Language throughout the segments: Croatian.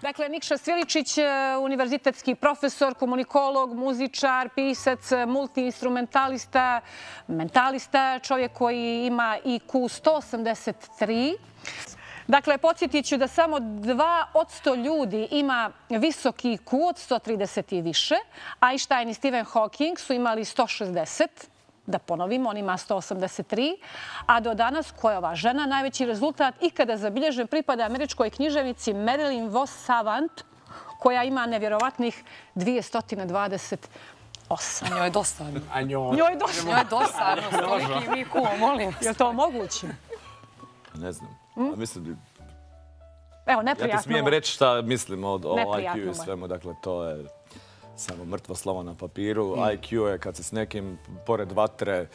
Dakle, Nikša Sviličić, univerzitetski profesor, komunikolog, muzičar, pisac, multiinstrumentalista, mentalista, čovjek koji ima IQ 183. Dakle, podsjetit ću da samo 2% ljudi ima visoki IQ od 130 i više. Einstein i Stephen Hawking su imali 160. Da ponovimo, on ima 183. A do danas, koja je ova žena, najveći rezultat ikada zabilježen pripada američkoj književnici Marilyn Vos Savant, koja ima nevjerovatnih 228. Njoj je dosadno. Njoj je dosadno. Njoj je dosadno, stoliki IQ, molim. Je li to moguće? Ne znam. Mislim, Evo, ja neprijatno. ti smijem reći šta mislim o Neprijatno IQ i mu je. svemu. Dakle, to je samo mrtvo slovo na papiru. IQ je kad se s nekim pored vatre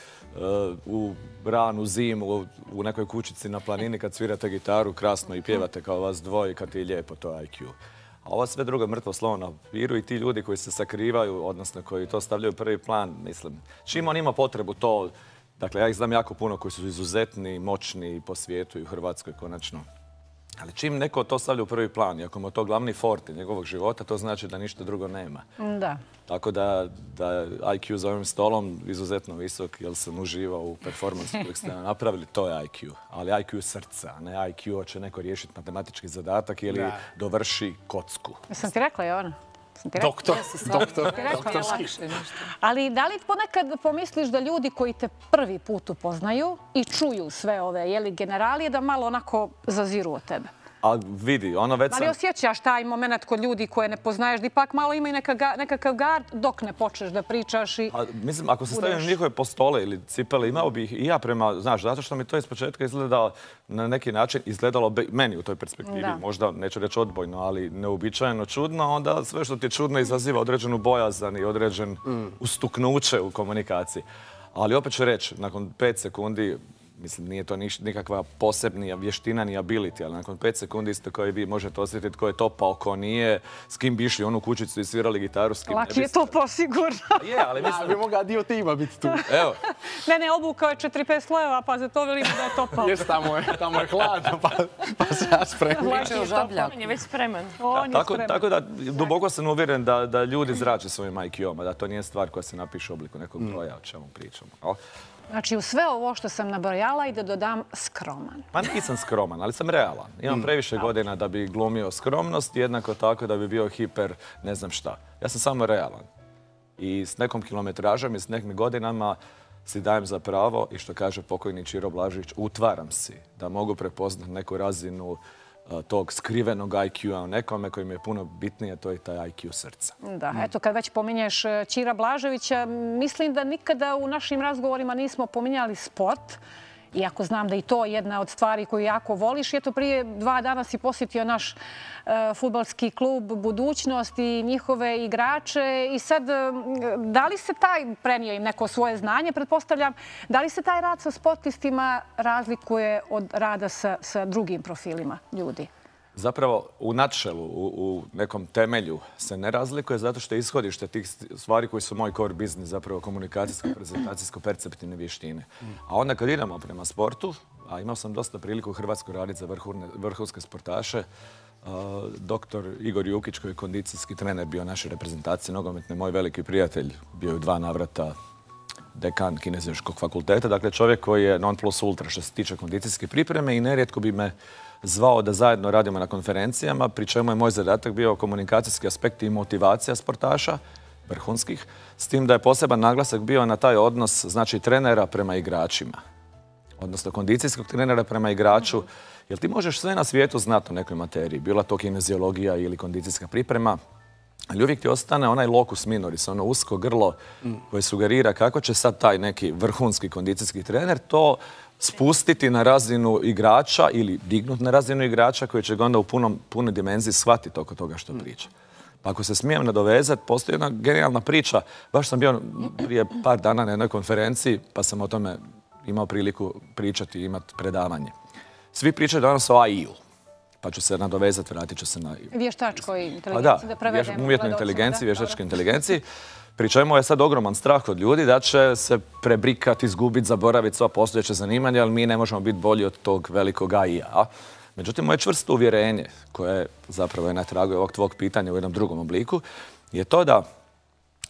u ranu zimu u nekoj kućici na planini kad svirate gitaru krasno i pjevate kao vas dvoje kad ti je lijepo, to je IQ. A ovo sve drugo mrtvo slovo na papiru i ti ljudi koji se sakrivaju, odnosno koji to stavljaju u prvi plan, mislim, čim on ima potrebu to, dakle ja ih znam jako puno koji su izuzetni, moćni po svijetu i u Hrvatskoj konačno. Ali čim neko to stavlja u prvi plan i ako mu je to glavni forte njegovog života, to znači da ništa drugo nema. Da. Tako da IQ za ovim stolom izuzetno visok, jer sam uživao u performansu kojeg ste napravili, to je IQ. Ali IQ srca, a ne IQ hoće neko riješiti matematički zadatak ili dovrši kocku. Sam ti rekla, Jovana? Doktor. Doktorski. Ali da li ponekad pomisliš da ljudi koji te prvi put upoznaju i čuju sve ove generalije da malo onako zaziru od tebe? A vidi, ono već sam... Ali osjećaš taj moment kod ljudi koje ne poznaješ, da ipak malo ima i nekakav gard dok ne počneš da pričaš i... Mislim, ako se stavim njihove postole ili cipele, imao bih i ja prema, znaš, zato što mi to iz početka izgledalo na neki način, izgledalo meni u toj perspektivi, možda neću reći odbojno, ali neobičajeno čudno, onda sve što ti je čudno izaziva određenu bojazan i određen ustuknuće u komunikaciji. Ali opet ću reći, nakon 5 sekundi, mislim, nije to nikakva posebnija vještina ni ability, ali nakon 5 sekundi isto kao i vi možete osjetiti ko je topao, ko nije, s kim bi išli u onu kućicu i svirali gitaru, s kim ne biste. Laki je topao, sigurno. Je, ali mislim... Bi mogao dio tima biti tu. Evo. Ne, obukao je 4-5 slojeva, pa za to vidimo da je topao. Jes, tamo je hladno, pa se ja spremim. Liče u žabljaku. On je već spreman. Tako da, duboko sam uvjeren da ljudi zrače svojim IQ-om, a da to nije stvar koja se napiše u obliku nekog broja, o čemu pričamo. Znači, u sve ovo što sam nabrojala i da dodam skroman. Pa nisam skroman, ali sam realan. Imam previše godina da bi glumio skromnost, jednako tako da bi bio hiper ne znam šta. Ja sam samo realan. I s nekom kilometražom i s nekim godinama si dajem za pravo i što kaže pokojni Čiro Blažić, utvaram si da mogu prepoznati neku razinu tog skrivenog IQ-a u nekome koji mi je puno bitnije, to je taj IQ srca. Da, eto, kad već pominješ Čira Blaževića, mislim da nikada u našim razgovorima nismo pominjali sport. Iako znam da i to je jedna od stvari koju jako voliš. Eto, prije 2 dana si posjetio naš fudbalski klub Budućnost i njihove igrače. I sad, da li se prenio im neko svoje znanje, pretpostavljam, da li se taj rad sa sportistima razlikuje od rada sa drugim profilima ljudi? Zapravo, u načelu, u nekom temelju se ne razlikuje zato što je ishodište tih stvari koji su moj core business, zapravo komunikacijsko, prezentacijsko, perceptivne vještine. A onda kad idemo prema sportu, a imao sam dosta priliku u Hrvatskoj raditi za vrhunske sportaše, doktor Igor Jukić, koji je kondicijski trener bio naše reprezentacije nogometne, moj veliki prijatelj, bio je u 2 navrata dekan Kineziološkog fakulteta, dakle čovjek koji je non plus ultra što se tiče kondicijske pripreme i nerijetko bi me zvao da zajedno radimo na konferencijama, pri čemu je moj zadatak bio komunikacijski aspekt i motivacija sportaša, vrhunskih, s tim da je poseban naglasak bio na taj odnos, znači trenera prema igračima, odnosno kondicijskog trenera prema igraču, jer ti možeš sve na svijetu znati o nekoj materiji, bila to kineziologija ili kondicijska priprema, ali uvijek ti ostane onaj locus minoris, ono usko grlo koje sugerira kako će sad taj neki vrhunski kondicijski trener to spustiti na razinu igrača ili dignuti na razinu igrača koji će ga onda u punoj dimenziji shvatiti oko toga što priča. Pa ako se smijem nadovezati, postoji jedna genijalna priča. Baš sam bio prije par dana na jednoj konferenciji pa sam o tome imao priliku pričati i imati predavanje. Svi pričaju danas o AI-u. Pa ću se nadovezati, vratit ću se na... Vještačkoj inteligenciji, da prevedemo. Umjetnoj inteligenciji, vještačkoj inteligenciji. Pri čemu je sad ogroman strah od ljudi da će se prebrikati, izgubiti, zaboraviti sva postojeća zanimanja, ali mi ne možemo biti bolji od tog velikog AI-a. Međutim, moje čvrsto uvjerenje, koje zapravo je na tragu ovog tvog pitanja u jednom drugom obliku, je to da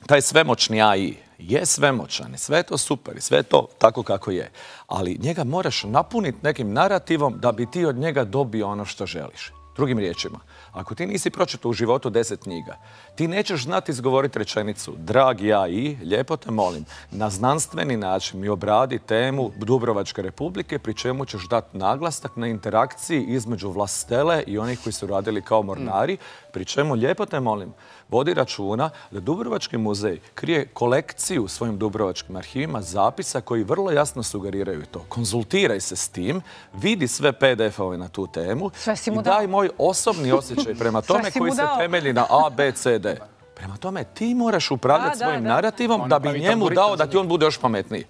taj svemoćni AI je svemoćan i sve je to super i sve je to tako kako je. Ali njega moraš napuniti nekim narativom da bi ti od njega dobio ono što želiš. Drugim riječima, ako ti nisi pročitao u životu 10 knjiga, ti nećeš znati izgovoriti rečenicu dragi AI, lijepo te molim, na znanstveni način mi obradi temu Dubrovačke republike, pri čemu ćeš dati naglasak na interakciji između vlastele i onih koji su radili kao mornari, pri čemu lijepo te molim, vodi računa da Dubrovački muzej krije kolekciju u svojim dubrovačkim arhivima zapisa koji vrlo jasno sugeriraju to. Konzultiraj se s tim, vidi sve PDF-ove na tu temu i daj moj osobni osjećaj prema tome koji se temelji na A, B, C, D. Prema tome, ti moraš upravljati svojim narativom da bi njemu dao da ti on bude još pametniji.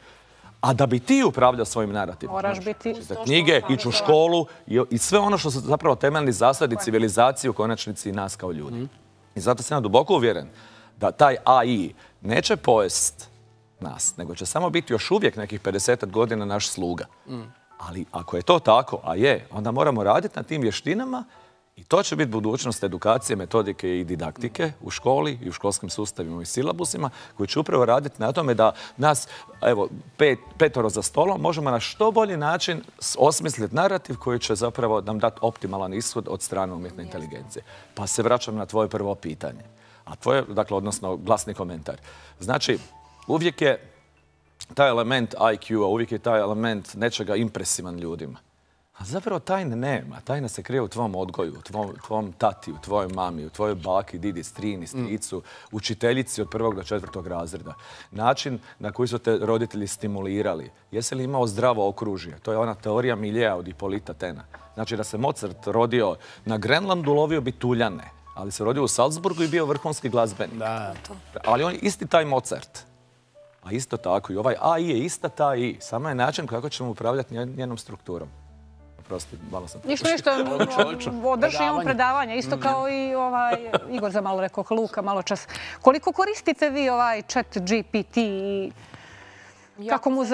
A da bi ti upravljao svojim narativom, moraš biti za knjige, ići u školu i sve ono što su zapravo temeljni zasadi civilizacije u konačnici i nas kao ljudi. I zato sam ja duboko uvjeren da taj AI neće pojest nas, nego će samo biti još uvijek nekih 50 godina naš sluga. Ali ako je to tako, a je, onda moramo raditi na tim vještinama i to će biti budućnost edukacije, metodike i didaktike u školi i u školskim sustavima i silabusima koji će upravo raditi na tome da nas, evo, petoro za stolom možemo na što bolji način osmisliti narativ koji će zapravo nam dati optimalan ishod od strane umjetne inteligencije. Pa se vraćam na tvoje prvo pitanje. A tvoje, dakle, odnosno glasni komentar. Znači, uvijek je taj element IQ-a, uvijek je taj element nečega impresivan ljudima. A zapravo tajne nema. Tajna se krije u tvom odgoju, u tvom tati, u tvojoj mami, u tvojoj baki, didi, strini, stricu, učiteljici od 1. do 4. razreda. Način na koji su te roditelji stimulirali. Jesi li imao zdravo okružje? To je ona teorija Miljeja od Ipolita Tena. Znači da se Mozart rodio na Grenlandu, lovio bi tuljane, ali se rodio u Salzburgu i bio vrhunski glazbenik. Ali on je isti taj Mozart. A isto tako i ovaj AI je ista ta AI. Samo je način kako ćemo upravljati njenom strukturom. Prosti, malo sam... Ništa, održimo predavanje. Isto kao i Igor za malo rekao, Luka malo čas. Koliko koristite vi ovaj chat GPT i kako mu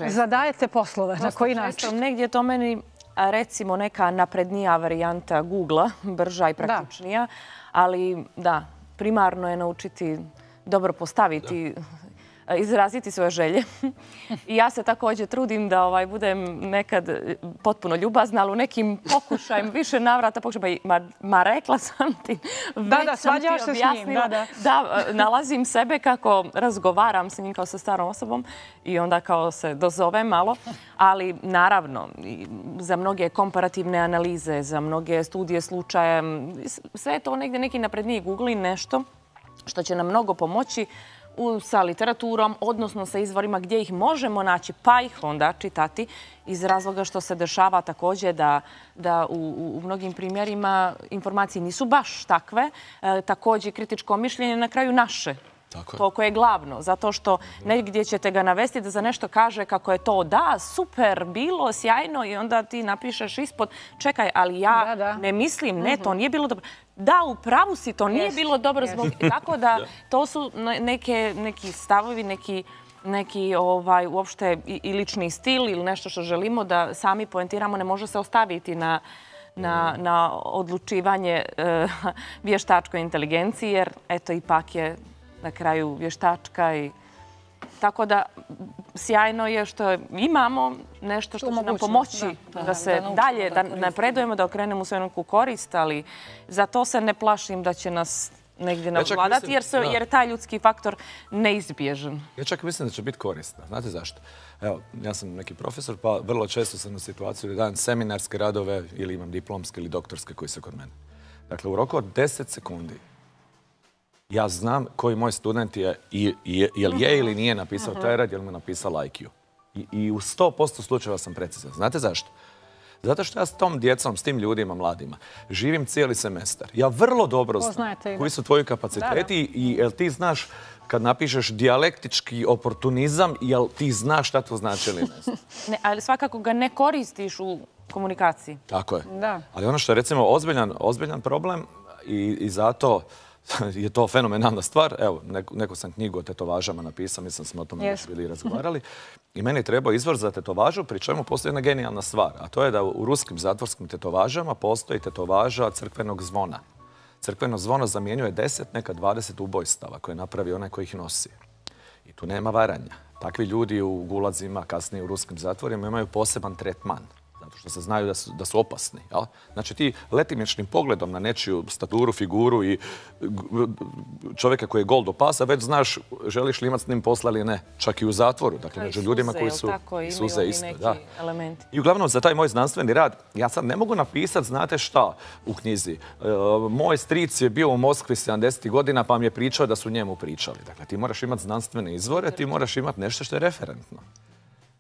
zadajete poslove? Na koji način? Negdje je to meni, recimo, neka naprednija varijanta Google-a, brža i praktičnija. Ali da, primarno je naučiti dobro postaviti, izraziti svoje želje. I ja se također trudim da budem nekad potpuno ljubazna, ali u nekim pokušajem više navrata ma rekla sam ti, već sam ti objasnila da nalazim sebe kako razgovaram sa njim kao sa starom osobom i onda kao se dozovem malo. Ali naravno, za mnoge komparativne analize, za mnoge studije slučaja, sve je to negdje neki napredniji Google i nešto što će nam mnogo pomoći sa literaturom, odnosno sa izvorima gdje ih možemo naći, pa ih onda čitati iz razloga što se dešava također da u mnogim primjerima informacije nisu baš takve. Također kritičko mišljenje na kraju naše. To je glavno, zato što negdje ćete ga navesti da za nešto kaže kako je to da, super, bilo, sjajno i onda ti napišeš ispod, čekaj, ali ja ne mislim, ne, to nije bilo dobro. Da, u pravu si, to nije bilo dobro zbog... Tako da to su neki stavovi, neki uopšte i lični stil ili nešto što želimo da sami poentiramo, ne može se ostaviti na odlučivanje vještačkoj inteligenciji, jer eto ipak je na kraju vještačka i tako da sjajno je što imamo nešto što će nam pomoći da se dalje, da napredujemo, da okrenemo sve neku korist, ali za to se ne plašim da će nas negdje navladati jer je taj ljudski faktor neizbježan. Ja čak mislim da će biti korisno. Znate zašto? Evo, ja sam neki profesor, pa vrlo često sam u situaciju da dajem seminarske radove ili imam diplomske ili doktorske koji su kod mene. Dakle, u roku od 10 sekundi ja znam koji moj student je ili nije napisao taj rad, je li mu napisao IQ. I u 100% slučajeva sam precizan. Znate zašto? Zato što ja s tom djecom, s tim ljudima mladima, živim cijeli semestar. Ja vrlo dobro znam koji su tvoji kapaciteti i jel ti znaš kad napišeš dijalektički oportunizam, jel ti znaš šta to znači ili ne znaš? Ne, ali svakako ga ne koristiš u komunikaciji. Tako je. Ali ono što je recimo ozbiljan problem i zato je to fenomenalna stvar. Evo, neku sam knjigu o tetovažama napisao, mislim smo o tome još bili razgovarali. I meni je trebao izvor za tetovažu, pri čemu postoji jedna genijalna stvar. A to je da u ruskim zatvorskim tetovažama postoji tetovaža crkvenog zvona. Crkveno zvono zamjenjuje 10, nekad 20 ubojstava koje napravi onaj koji ih nosi. I tu nema varanja. Takvi ljudi u gulazima, kasnije u ruskim zatvorima, imaju poseban tretman. Zato što se znaju da su opasni. Jel? Znači ti letimičnim pogledom na nečiju staturu, figuru i čovjeka koji je gol do pasa, već znaš želiš li imati s njim posla ili ne. Čak i u zatvoru. Dakle, među ljudima koji su i suze isto. I uglavnom za taj moj znanstveni rad, ja sad ne mogu napisati, znate šta, u knjizi. Moj stric je bio u Moskvi 70. godina pa mi je pričao da su njemu pričali. Dakle, ti moraš imati znanstvene izvore, ti moraš imati nešto što je referentno.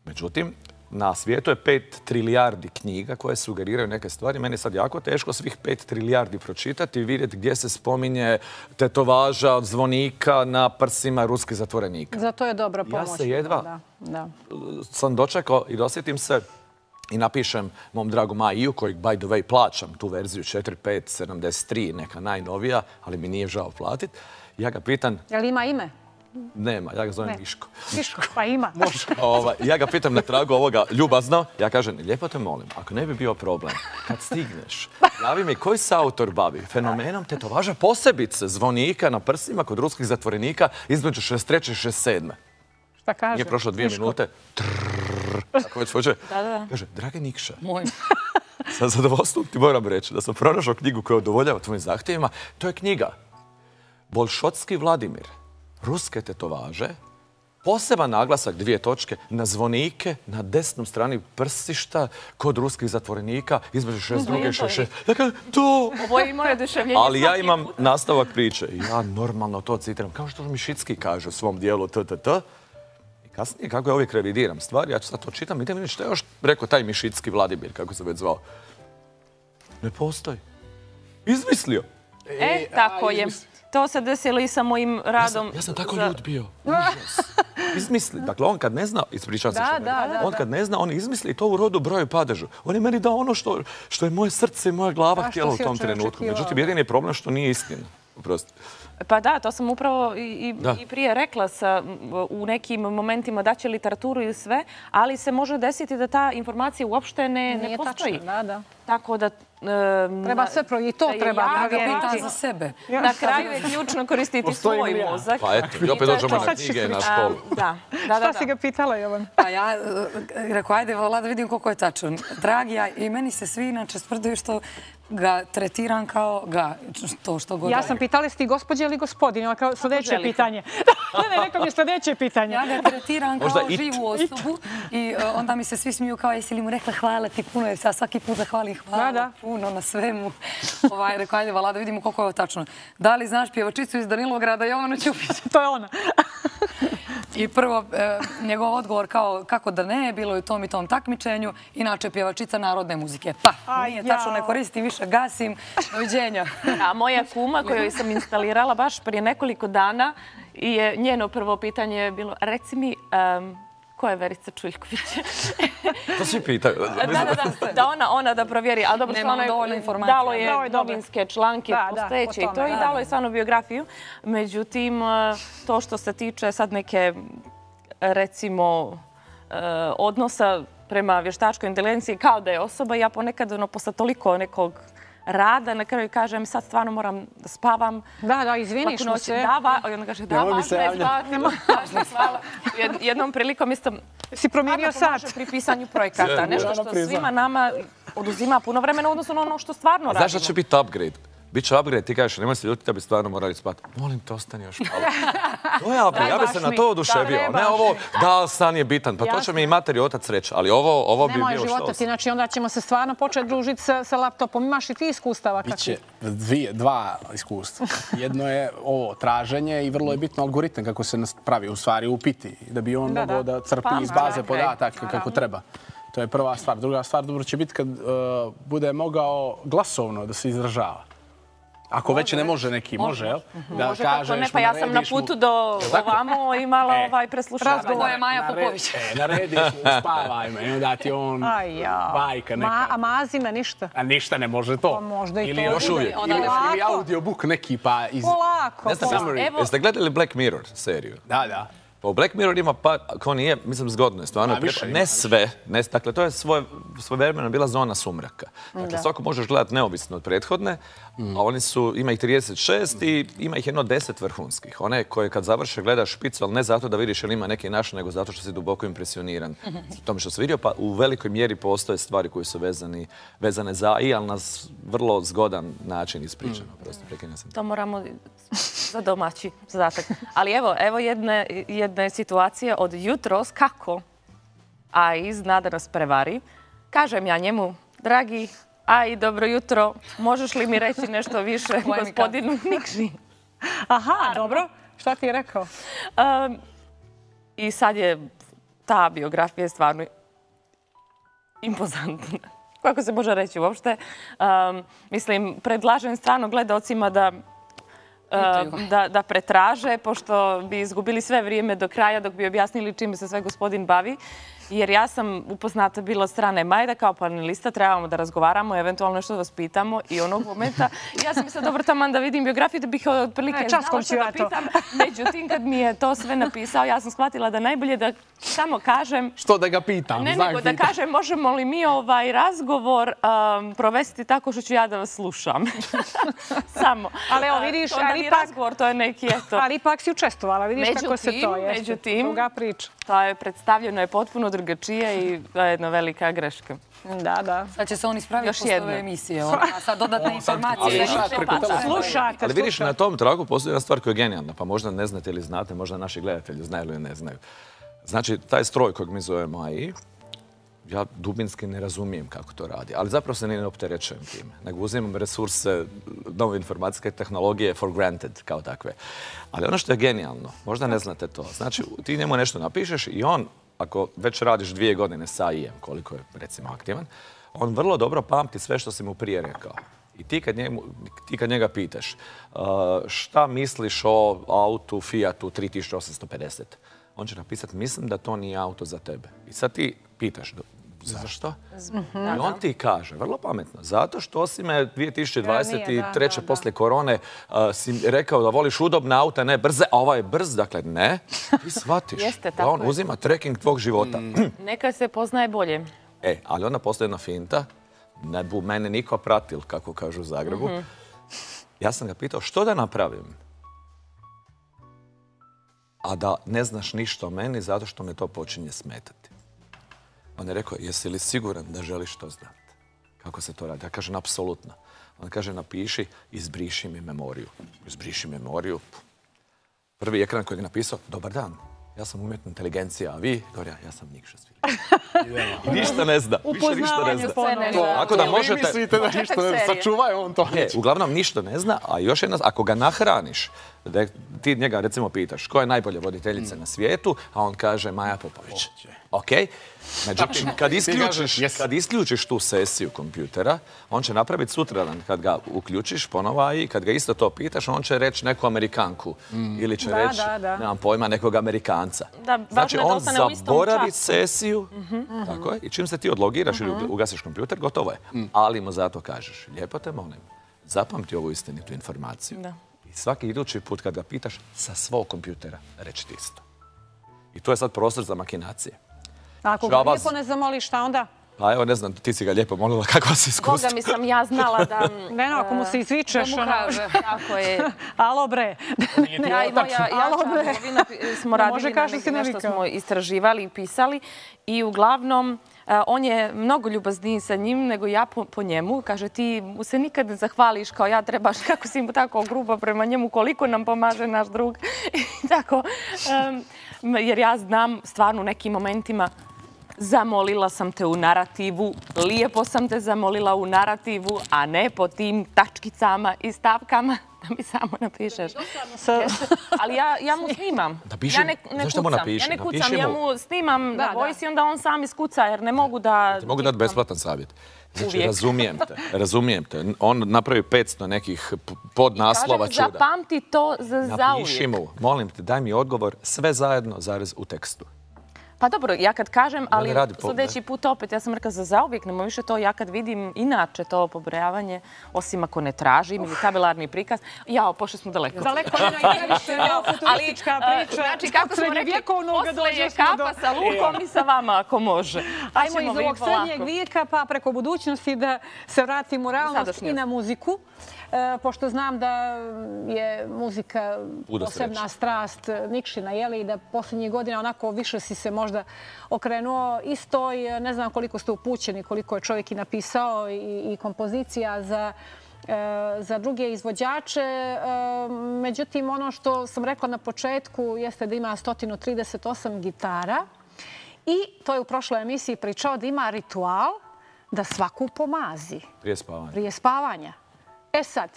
Međutim, na svijetu je 5 trilijardi knjiga koje sugeriraju neke stvari. Meni je sad jako teško svih 5 trilijardi pročitati i vidjeti gdje se spominje tetovaža od zvonika na prsima ruskih zatvorenika. Zato je dobro pomoć. Ja se jedva sam dočekao i dosjetim se i napišem mom dragu Maiju, kojeg by the way plaćam tu verziju 4573, neka najnovija, ali mi nije žao platiti. Ja ga pitam... Je li ima ime? Nema, ja ga zovem Miško. Miško, pa ima. Ja ga pitam na tragu ovoga ljubazno. Ja kažem, lijepo te molim, ako ne bi bio problem, kad stigneš, javi mi koji se autor bavi fenomenom tetovaža posebice zvonika na prsima kod ruskih zatvorenika između 63. i 67. Šta kaže? Nije prošlo 2 minute. Tako već hoće. Kaže, dragi Nikša, sa zadovoljstvom ti moram reći da sam pronašao knjigu koja udovoljava tvojim zahtjevima. To je knjiga Bolšotski Vladimir. Ruske tetovaže, poseban naglasak 2 točke na zvonike na desnom strani prsišta kod ruskih zatvorenika između 62. i 66. Dakle, to... Ovo je i moje oduševljenje. Ali ja imam nastavak priče. Ja normalno to citiram. Kao što Mišicki kaže u svom dijelu I kasnije, kako ja uvijek revidiram stvari, ja ću sad to čitam. Idem vidjeti što je još rekao taj Mišicki Vladimir, kako se već zvao. Ne postoji. Izmislio. Tako je. To se desilo i sa mojim radom. Ja sam tako ljud bio. Užas. Izmisli. Dakle, on kad ne zna, ispričavam se on kad ne zna, on izmisli to u rodu, broju, padežu. On je meni dao ono što je moje srce i moja glava htjela u tom trenutku. Međutim, jedini je problem što nije istina. Oprosti. Pa da, to sam upravo i prije rekla u nekim momentima da će literaturu i sve, ali se može desiti da ta informacija uopšte ne postoji. Tako da... Treba sve i to treba provjeriti za sebe. Na kraju je ključno koristiti svoj mozak. Pa eto, i opet dođemo na knjige i na školu. Šta si ga pitala, Jovan? Pa ja rekao, ajde, volila da vidim koliko je tačno. Dragija, i meni se svi inače sprdaju što ga tretiram kao ga, to što god. Ja sam pitala si ti gospođe ili gospodin, kao sljedeće pitanje. Ne, rekao mi sljedeće pitanje. Ja ga tretiram kao živu osobu i onda mi se svi smiju kao jesi li mu rekla hvala ti puno, jer se svaki put zahvalim hvala puno na svemu. Rekao, ajde, vala da vidimo koliko je ovo tačno. Da li znaš pjevačicu iz Danilograda Jovanu Ćupić? To je ona. I prvo, njegov odgovor kao kako da ne, bilo je u tom i tom takmičenju, inače pjevačica narodne muzike. Pa, nije tačno, ne koristim više, gasim, doviđenja. A moja kuma koju sam instalirala baš prije nekoliko dana i njeno prvo pitanje je bilo, reci mi, ko je Verica Čuljković? To svi pitaju. Da ona da provjeri, ali dobro što ono dalo je novinske članke postojeće i to i dalo je stvarno biografiju. Međutim, to što se tiče sad neke, recimo, odnosa prema vještačkoj inteligenciji kao da je osoba, ja ponekad posle toliko nekog rada, na kraju kažem, sad stvarno moram da spavam. Da, izviniš mu se. I onda kaže, da, važno je spavati. Jednom prilikom isto... Si promijenio sat. Pri pisanju projekata. Nešto što svima nama oduzima puno vremena u odnosu na ono što stvarno radimo. Znaš da će biti upgrade? Biće upgrade, ti kažeš, nemoj se ljuti da bi stvarno morali spati. Molim te, ostani još malo. To je upgrade, ja bi se na to oduševio. Ne ovo, da, san je bitan. Pa to će mi i mater i otac reći, ali ovo bi bio što ostane. Nemoj života, znači onda ćemo se stvarno početi družiti sa laptopom. Imaš i ti iskustava kakvi? Biće dva iskustva. Jedno je ovo traženje i vrlo je bitno algoritam kako se pravi u stvari upiti, da bi on mogao da crpi iz baze podataka kako treba. To je prva stvar. Druga stvar, dobro će biti kad bude mogao glasovno da se izražava. Ako već ne može neki, može, jel? Da kažeš, pa ja sam na putu do ovamo imala preslušavanje. Ovo je Maja Popović. Narediš mu, spavaj me, i onda ti on bajka neka. A mazi me ništa? A ništa ne može to. Pa možda i to. Ili još uvijek. Ili audiobook neki pa iz... Polako. Jeste gledali Black Mirror seriju? Da. Pa u Black Mirror ima pa, ko nije, mislim, zgodno je stvarno. Ne sve. Dakle, to je svojevremeno bila zona sumraka. Dakle, svako možeš gledati neovisno od prethodne, a oni su, ima ih 36 i ima ih jedno 10 vrhunskih. One koje kad završe gledaš špicu, ali ne zato da vidiš ili ima neki naš, nego zato što si duboko impresioniran tome što si vidio, pa u velikoj mjeri postoje stvari koje su vezane za AI, ali na vrlo zgodan način ispričano. To moramo za domaći zadatak. Ali evo jedne situacije od jutros kako AI zna da nas prevari. Kažem ja njemu, dragi AI, dobro jutro, možeš li mi reći nešto više gospodinu Nikši? Aha, dobro. Šta ti je rekao? I sad je ta biografija stvarno impozantna. Kako se može reći uopšte? Mislim, predlažem stvarno gledaocima da pretraže, pošto bi izgubili sve vrijeme do kraja dok bi objasnili čime se sve gospodin bavi. Jer ja sam upoznata bila od strane Majda kao panelista, trebamo da razgovaramo, eventualno nešto da vas pitamo i onog momenta. Ja sam mislila, dobro, taman da vidim biografiju da bih otprilike znala što da pitam. Međutim, kad mi je to sve napisao, ja sam shvatila da najbolje da samo kažem... Što da ga pitam? Ne, nego da kažem, možemo li mi ovaj razgovor provesti tako što ću ja da vas slušam. Samo. Ali evo, vidiš, ali ipak si učestvovala, vidiš kako se to je. Međutim, druga priča. To je predstavljeno je potpuno drugačije i to je jedna velika greška. Da. Sad će se on ispraviti posle ove emisije. Sad dodatne informacije. Slušajte. Ali vidiš, na tom tragu postoji jedna stvar koja je genijalna, pa možda ne znate ili znate, možda naši gledatelji znaju ili ne znaju. Znači, taj stroj kojeg mi zovemo AI, ja dubinski ne razumijem kako to radi, ali zapravo se ne opterećujem time, nego uzimam resurse nove informacijske tehnologije for granted, kao takve. Ali ono što je genijalno, možda ne znate to, znači ti njemu nešto napišeš i on, ako već radiš 2 godine sa AI-em, koliko je recimo aktivan, on vrlo dobro pamti sve što si mu prije rekao. I ti kad njega pitaš šta misliš o autu Fiatu 3850, on će napisati, mislim da to nije auto za tebe. I sad ti pitaš, zašto? I on ti kaže, vrlo pametno, zato što si me 2023. poslije korone si rekao da voliš udobne auta, ne brze, a ovaj je brz, dakle ne, ti shvatiš da on uzima tracking tvog života. Neka se poznaje bolje. Ali onda postoji jedna finta, ne bu mene niko pratil, kako kažu u Zagrebu. Ja sam ga pitao što da napravim, a da ne znaš ništa o meni zato što me to počinje smetati. On je rekao, jesi li siguran da želiš to znati? Kako se to radi? Ja kažem, apsolutno. On kaže, napiši, izbriši mi memoriju. Izbriši memoriju. Prvi ekran koji je napisao, dobar dan, ja sam umjetna inteligencija, a vi? Govorio, ja sam Nikša Svilja. Ništa ne zna. Više ništa ne zna. Ako da možete... Vi mislite da ništa ne zna, sačuvaj on to. Uglavnom ništa ne zna, a još jedna, ako ga nahraniš, ti njega recimo pitaš koja je najbolja voditeljica na svijetu, a on kaže Maja Popović. Ok? Međutim, kad isključiš tu sesiju kompjutera, on će napraviti sutradan kad ga uključiš ponovo i kad ga isto to pitaš, on će reći neku Amerikanku ili će reći, nemam pojma, nekog Amerikanca. Znači, on zaboravi sesiju tako je, i čim se ti odlogiraš ili ugasiš kompjuter, gotovo je. Ali mu zato kažeš, lijepo te molim, zapamti ovu istinitu informaciju. I svaki idući put kad ga pitaš sa svog kompjutera, reći ti isto. I to je sad prostor za makinacije. Ako ga lijepo ne zamoliš, šta onda? Pa evo, ne znam, ti si ga lijepo molila, kakva si iskustva? Boga mi sam ja znala da... Ne, ako mu se izvičeš, ono... Tako je. Alo bre. Ja i moja jača smo radili na nešto smo istraživali i pisali i uglavnom on je mnogo ljubazniji sa njim nego ja po njemu. Kaže, ti mu se nikad ne zahvališ kao ja trebaš, kako si mu tako gruba prema njemu, koliko nam pomaže naš drug. Tako, jer ja znam stvarno u nekim momentima zamolila sam te u narativu, lijepo sam te zamolila u narativu, a ne po tim tačkicama i stavkama da mi samo napišeš. Ali ja mu snimam. Ja ne kucam, ja mu snimam na voice i onda on sam iskuca jer ne mogu da... Ti mogu dati besplatan savjet. Znači, razumijem te. On napravi 500 nekih podnaslova čuda. Zapamti to za zauvijek. Napiši mu, molim te, daj mi odgovor, sve zajedno, zarez u tekstu. Pa dobro, ja kad kažem, ali sljedeći put opet, ja sam rekla za zauvijek, nemo više to, ja kad vidim inače to pobrojavanje, osim ako ne tražim ili tabelarni prikaz, jao, pošli smo daleko. Daleko je najviše futuristička priča. Znači, kako smo rekli, posle je kapa sa lukom i sa vama, ako može. Ajmo iz ovog srednjeg vijeka pa preko budućnosti da se vratimo u realnost i na muziku. Pošto znam da je muzika posebna strast Nikšina, i da posljednjih godina onako više si se možda okrenuo istoj. Ne znam koliko ste upućeni, koliko je čovjek i napisao i kompozicija za druge izvođače. Međutim, ono što sam rekla na početku jeste da ima 138 gitara i to je u prošloj emisiji pričao da ima ritual da svaku pomazi. Prije spavanja. E sad,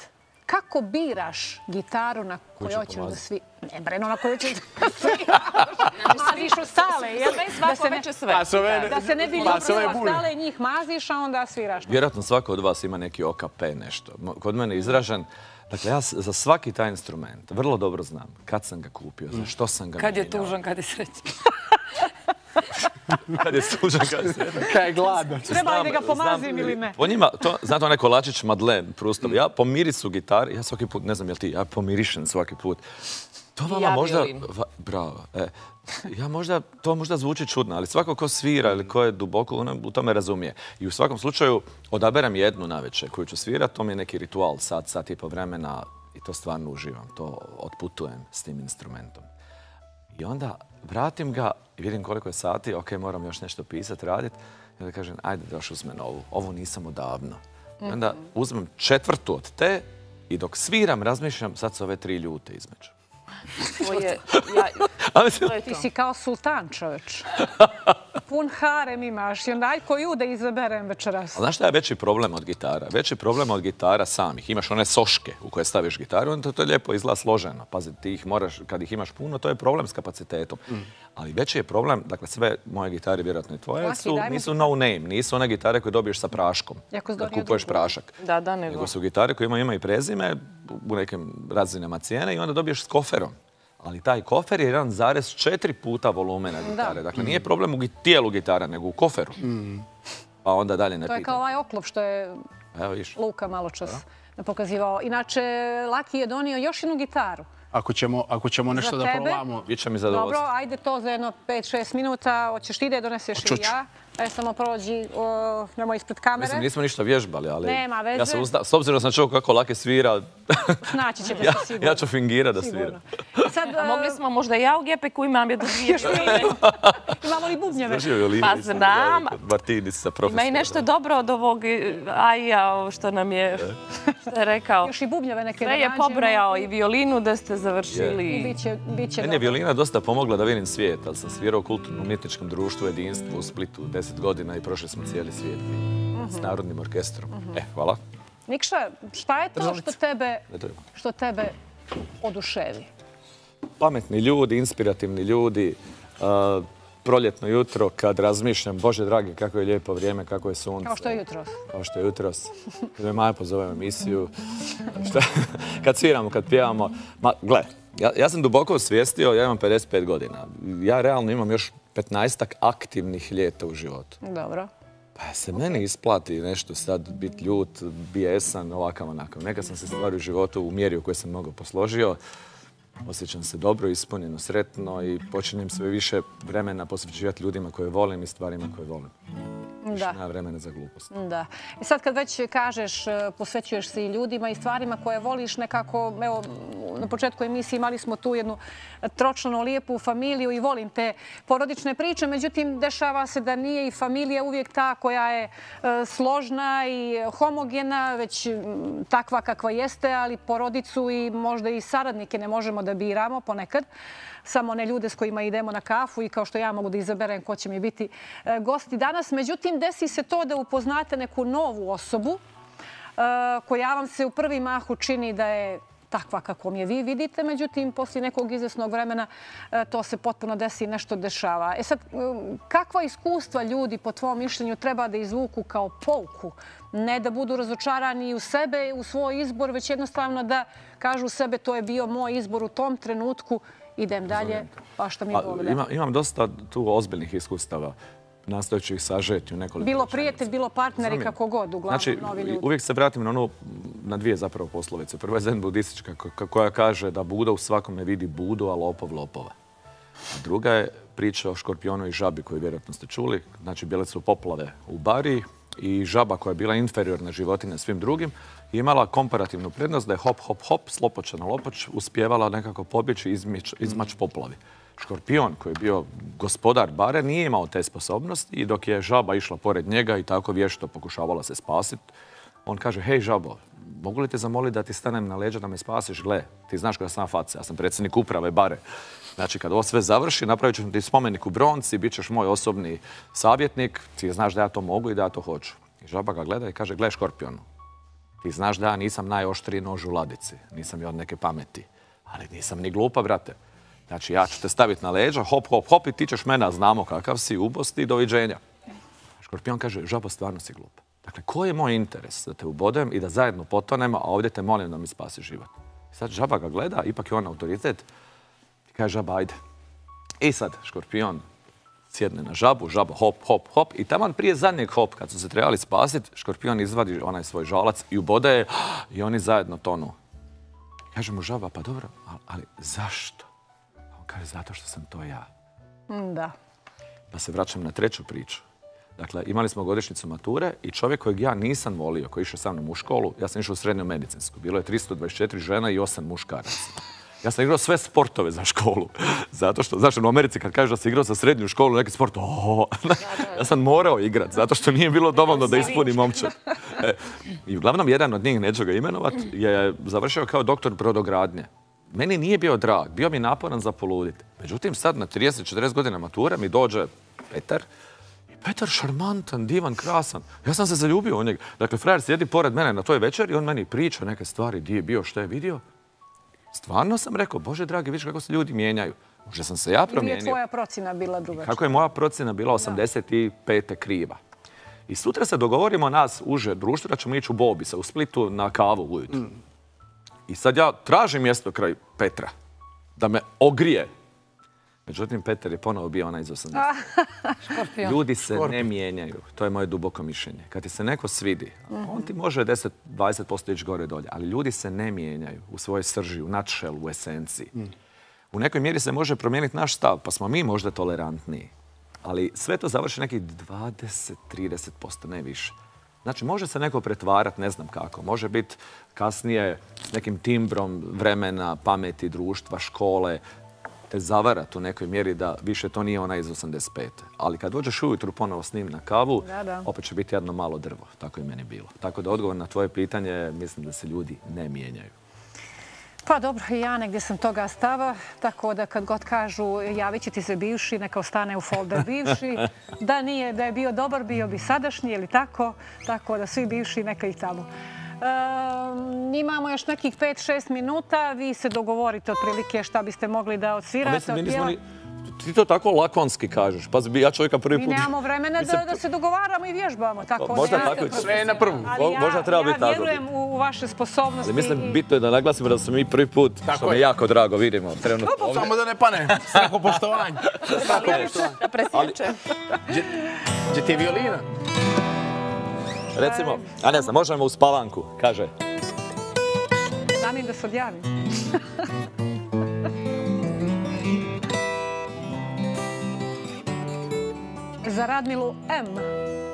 kako biraš gitaru na kojoj hoćeš da svi... Ne, Breno, na kojoj hoćeš da svi... Maziš u stale, jel? Da se ne bi ljubila stale i njih maziš, a onda sviraš. Vjerojatno svako od vas ima neki OKP nešto. Kod mene je izražen... Dakle, ja za svaki taj instrument vrlo dobro znam kad sam ga kupio, za što sam ga mijenjao. Kad je tužan, kad je srećan. Kad je tužan, kad je srećan. Kad je gladan. Treba li da ga pomazim ili ne? Po njima, znate onaj kolačić Madeleine Proustov, ja po mirisu gitari, ja svaki put, ne znam jel ti, ja pomirišem svaki put. To vama možda... Bravo. To možda zvuči čudno, ali svako ko svira ili ko je duboko u tome razumije. I u svakom slučaju odaberem jednu navečer koju ću svirati, to mi je neki ritual, sat i po vremena i to stvarno uživam. To otputujem s tim instrumentom. I onda vratim ga i vidim koliko je sati, ok, moram još nešto pisati, raditi. I onda kažem, ajde da još uzmem ovu. Ovo nisam odavno. I onda uzmem 4. od te i dok sviram razmišljam, sad su ove 3 ljute između. Ti si kao sultan, čoveč. Pun harem imaš i onda aj koju da izaberem večeras. Znaš šta je veći problem od gitara? Veći problem od gitara samih. Imaš one soške u koje staviš gitaru, onda to je lijepo izgleda složeno. Pazi, ti ih moraš, kad ih imaš puno, to je problem s kapacitetom. Ali veći je problem, dakle sve moje gitare, vjerojatno i tvoje, nisu no name, nisu one gitare koje dobiješ sa praškom. Kad kupuješ prašak. Nego su gitare koje imaju i prezime u nekim razinama cijene i onda dobiješ s koferom. Ali taj kofer je 1,4 puta volumena gitare. Dakle, nije problem u tijelu gitara, nego u koferu. Pa onda dalje ne pitam. To je kao ovaj oklop što je Luka malo čas pokazivao. Inače, Laki je donio još jednu gitaru. Ako ćemo nešto da probamo... Biće mi zadovoljstvo. Dobro, ajde to za jedno 5-6 minuta. Hoćeš ti da je doneseš i ja. Samo prođi, nemoj ispred kamere. Mislim, nismo ništa vježbali, ali... Nema veze. S obzirom sam čuo kako Laki svira... Snaći ćete se sigurno. Ja ću fingirati da svira. Mogli smo možda ja u Gepeku imam jednu 2 špine. Imamo li bubnjeve? Pa znam. Martinis sa profesora. Ima i nešto dobro od ovog Aija, što nam je rekao. Još i bubnjeve neke da nađemo. Sve je pobrajao i violinu da ste završili. Meni je violina dosta pomogla da vidim svijet, ali sam svirao u kulturno-umjetničkom društvu Jedinstvo u Splitu 10 godina i prošli smo cijeli svijet s Narodnim orkestrom. Hvala. Nikša, šta je to što tebe oduševi? Pametni ljudi, inspirativni ljudi, proljetno jutro kad razmišljam, Bože dragi, kako je lijepo vrijeme, kako je sunce. Kao što je jutros. Kao što je jutros. Kad me Maja pozove u emisiju. Kad sviramo, kad pjevamo. Gle, ja sam duboko osvijestio, ja imam 55 godina. Ja realno imam još 15-ak aktivnih ljeta u životu. Dobro. Pa se meni isplati nešto sad biti ljut, bijesan, ovakav onakav. Nekad sam se stvari u životu u mjeri u kojoj sam mnogo posložio. Osjećam se dobro, ispunjeno, sretno i počinjem sve više vremena posvećivati ljudima koje volim i stvarima koje volim. Više nema vremena za glupost. Da. I sad kad već kažeš, posvećuješ se i ljudima i stvarima koje voliš nekako, evo, na početku emisije imali smo tu jednu tročlanu lijepu familiju i volim te porodične priče, međutim, dešava se da nije i familija uvijek ta koja je složna i homogena, već takva kakva jeste, ali porodicu i možda i saradnike ne možemo da biramo ponekad. Samo one ljude s kojima idemo na kafu i kao što ja mogu da izaberem ko će mi biti gosti danas. Međutim, desi se to da upoznate neku novu osobu koja vam se u prvi mah učini da je takva kakvom je vi vidite. Međutim, poslije nekog izvjesnog vremena to se potpuno desi i nešto dešava. Sad, kakva iskustva ljudi, po tvom mišljenju, treba da izvuku kao pouku? Ne da budu razočarani u sebe, u svoj izbor, već jednostavno da kažu sebe to je bio moj izbor u tom trenutku, idem dalje, pa što mi dovolja. Imam dosta tu ozbiljnih iskustava. Nastojeći ih sažeti u nekoliko... Bilo prijatelj, bilo partneri, kako god, uglavnom novi ljudi. Uvijek se vratim na dvije zapravo poslovice. Prva je zen budistička koja kaže da Buda u svakome vidi Budu, a lopov lopova. A druga je priča o škorpionu i žabi koju vjerojatno ste čuli. Znači, bile su poplave u Bariji i žaba koja je bila inferiorna životinja svim drugim i imala komparativnu prednost da je hop, hop, hop, s lopoča na lopoč uspijevala nekako pobjeći i izmaći poplavi. Škorpion, koji je bio gospodar bare, nije imao te sposobnosti i dok je žaba išla pored njega i tako vješto pokušavala se spasiti, on kaže, hej žabo, mogu li te zamoliti da ti stanem na leđa da me spasiš? Gle, ti znaš kada sam faca, ja sam predsjednik uprave bare. Znači, kad ovo sve završi, napravit ću ti spomenik u bronci, bit ćeš moj osobni savjetnik, ti znaš da ja to mogu i da ja to hoću. I žaba ga gleda i kaže, gle škorpionu, ti znaš da ja nisam najoštriji nož u ladici, nisam i od neke pameti, ali nisam ni glupa, brate. Znači, ja ću te staviti na leđa, hop, hop, hop i ti ćeš mene, znamo kakav si, ubosti, doviđenja. Škorpion kaže, žabo, stvarno si glupa. Dakle, koji je moj interes da te ubodem i da zajedno potonemo, a ovdje te molim da mi spasi život? Sad žaba ga gleda, ipak je on autoritet, i kaže žaba, ajde. I sad škorpion sjedne na žabu, žaba hop, hop, hop i taman prije zadnjeg hop, kad su se trebali spasiti, škorpion izvadi onaj svoj žalac i ubode je i oni zajedno tonu. Kaže mu žaba, pa dobro, ali zašto? Kaže, zato što sam to ja. Da. Pa se vraćam na treću priču. Dakle, imali smo godišnjicu mature i čovjek kojeg ja nisam volio, koji je išao sa mnom u školu, ja sam išao u srednju medicinsku. Bilo je 324 žena i 8 muškaraca. Ja sam igrao sve sportove za školu. Zato što, znaš, u Americi kad kažeš da si igrao za srednju školu, neki sport, ja sam morao igrati, zato što nije bilo dovoljno da ispunim momčad. I uglavnom, jedan od njih, neću ga imenovat, je završio kao doktor brodogradnje. Meni nije bio drag, bio mi naporan za poluditi. Međutim, sad na 30-40 godina mature mi dođe Petar. I Petar šarmantan, divan, krasan. Ja sam se zaljubio u njega. Dakle, frajer sjedi pored mene na toj večeri i on meni priča neke stvari, gdje je bio, što je vidio. Stvarno sam rekao, Bože dragi, vidiš kako se ljudi mijenjaju. Možda sam se ja promijenio. Ili je tvoja procjena bila drugačija? Kako je moja procjena bila 85. kriva. I sutra se dogovorimo nas uže društvo da ćemo ići u Bobisa, u Splitu na kavu ujutro. I sad ja tražim mjesto kraj Petra da me ogrije. Međutim, Petar je ponovo bio onaj iz 80. Ljudi se ne mijenjaju. To je moje duboko mišljenje. Kad ti se neko svidi, on ti može 10-20% ići gore dolje, ali ljudi se ne mijenjaju u svojoj srži, u načelu, u esenciji. U nekoj mjeri se može promijeniti naš stav, pa smo mi možda tolerantniji. Ali sve to završi nekih 20-30%, ne više. Znači, može se neko pretvarati, ne znam kako. Može biti kasnije s nekim timbrom vremena, pameti, društva, škole, te zavarati u nekoj mjeri da više to nije ona iz 85. Ali kad dođeš ujutru ponovo s njim na kavu, opet će biti jedno malo drvo. Tako je meni bilo. Tako da odgovor na tvoje pitanje, mislim da se ljudi ne mijenjaju. Pa dobro, i ja negdje sam toga stava, tako da kad god kažu javit će ti se bivši, neka ostane u folder bivši. Da nije, da je bio dobar, bio bi sadašnji ili tako. Tako da svi bivši neka i tamo. Imamo još nekih 5-6 minuta. Vi se dogovorite otprilike šta biste mogli da odsvirate. Ti to tako lakonski kažeš. Pazi, ja čovjeka prvi put... Mi nemamo vremena da se dogovaramo i vježbamo. Možda tako. Sve na prvu. Možda treba biti tako. Ja vjerujem u vaše sposobnosti. Ali mislim, bitno je da naglasimo da smo mi prvi put, što mi je jako drago, vidimo. Samo da ne pane. Svako poštovanje. Da presjeće. Gdje ti je violina? Recimo, a ne znam, možemo u spavanku, kaže. Znam da se odjavim. Za Radmilu M.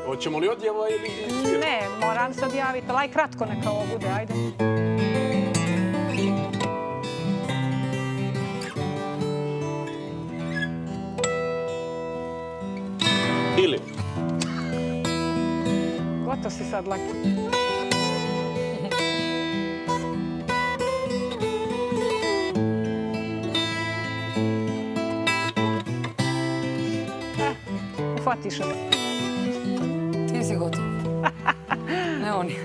Hoćemo li odjevo ili... Ne, moram se odjaviti, ali aj kratko neka ovo bude, ajde. Ili? Gotovo si sad, Laki. Uhvatiš me. Ti si gotov. Ne oni.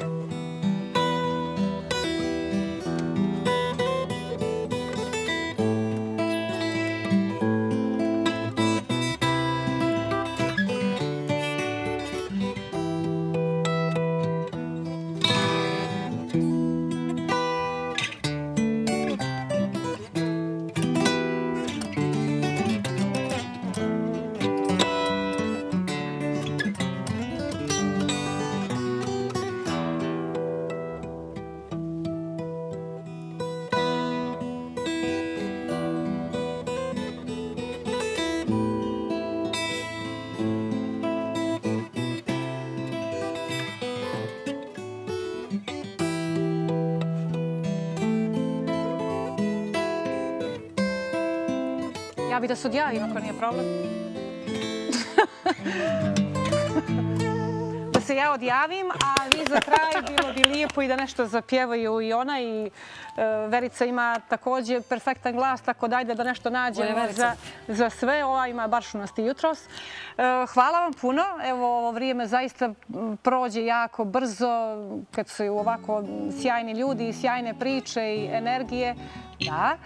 ja bih da se odjavim ako nije problem. Da se ja odjavim, a vi za kraj bilo bi lijepo i da nešto zapjevaju i ona i Verica ima također perfektan glas, tako dajde da nešto nađemo za sve. Ova ima baršunosti jutros. Hvala vam puno. Evo, ovo vrijeme zaista prođe jako brzo kad su ovako sjajni ljudi, sjajne priče i energije. Da.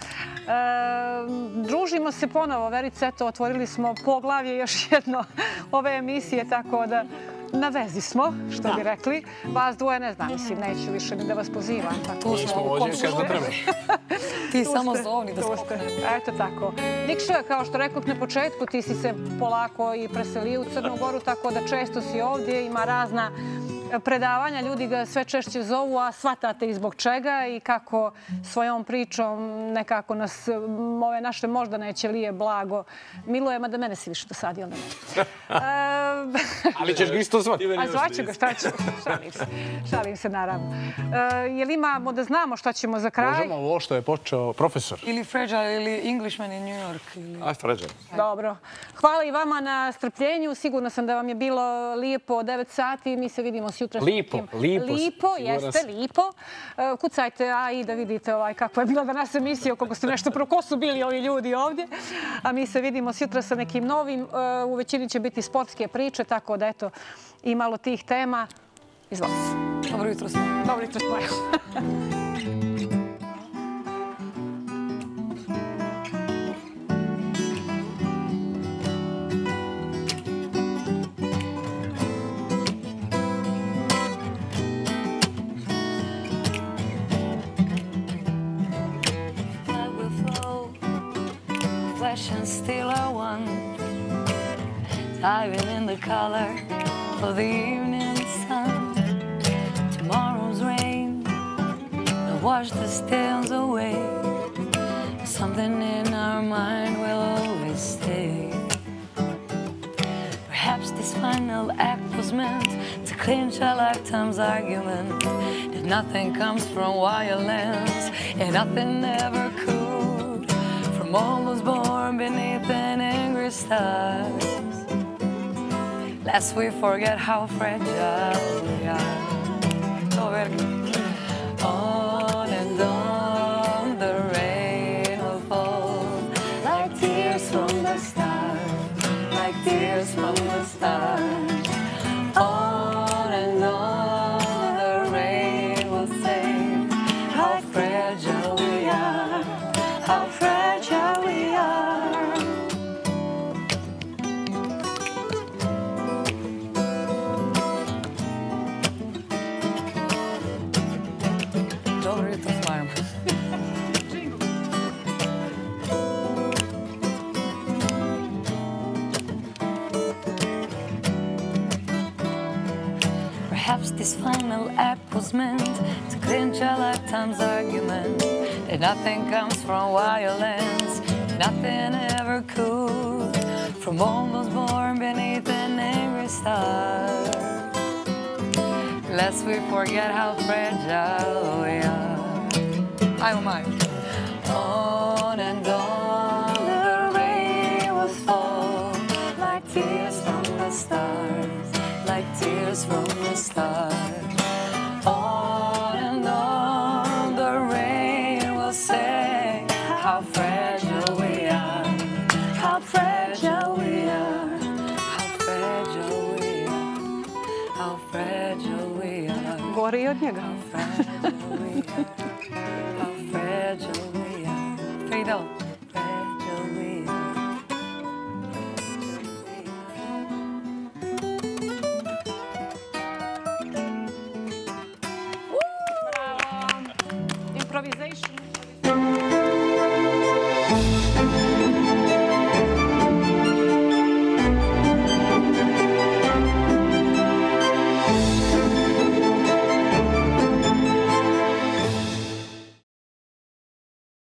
Družimo se ponovo, Verica, eto, otvorili smo poglavlje još jedno ove emisije, tako da na vezi smo, što bi rekli. Vas dvoje ne znam, mislim, neću više ni da vas pozivam. Tu smo u komšiju. Ti samo zovni da skopne. Eto tako. Nikša, kao što rekoh na početku, ti si se polako i preselio u Crnu Goru, tako da često si ovdje, ima razna predavanja, ljudi ga sve češće zovu, a shvatate i zbog čega i kako svojom pričom nekako nas ove naše moždane ćelije blago miluje, mada mene si više dosadio na ne. Ali ćeš ga isto zvati. A zvaću ga, šta ću? Šalim se, naravno. Jel imamo da znamo šta ćemo za kraj? Možemo ovo što je počeo profesor. Ili Fragile, ili Englishman in New York. Aj, Fragile. Dobro. Hvala i vama na strpljenju. Sigurno sam da vam je bilo lijepo 9 sati. Mi se vidimo sutra. Lipo. Lipo, jeste, lipo. Kucajte, a i da vidite kako je bila danas emisija, koliko ste nešto prokosu bili ovi ljudi ovdje. A mi se vidimo sutra sa nekim novim. U većini će biti sportske priče, tako da eto, i malo tih tema. Izvolite. Dobro jutro smo. Dobro jutro smo. And still I want, diving in the color of the evening sun. Tomorrow's rain will wash the stains away. Something in our mind will always stay. Perhaps this final act was meant to clinch a lifetime's argument that nothing comes from violence and nothing ever could. From all those born beneath an angry stars, lest we forget how fragile we are. On and on the rain will fall, like tears from the stars, like tears from the stars. On and on the rain will say how fragile we are, how fragile we are. Dobro jutro, smajem. Perhaps this final act was meant to clinch a lifetime's argument that nothing comes from violence, nothing ever could. From all those born beneath an angry star, lest we forget how fragile we are. Oh my. On and on the rain will fall, like tears from the stars, like tears from the stars. On and on the rain will say how fragile we are, how fragile we are, how fragile we are, how fragile we are. Gori od njega. How fragile we are, how fragile we are. Fade out.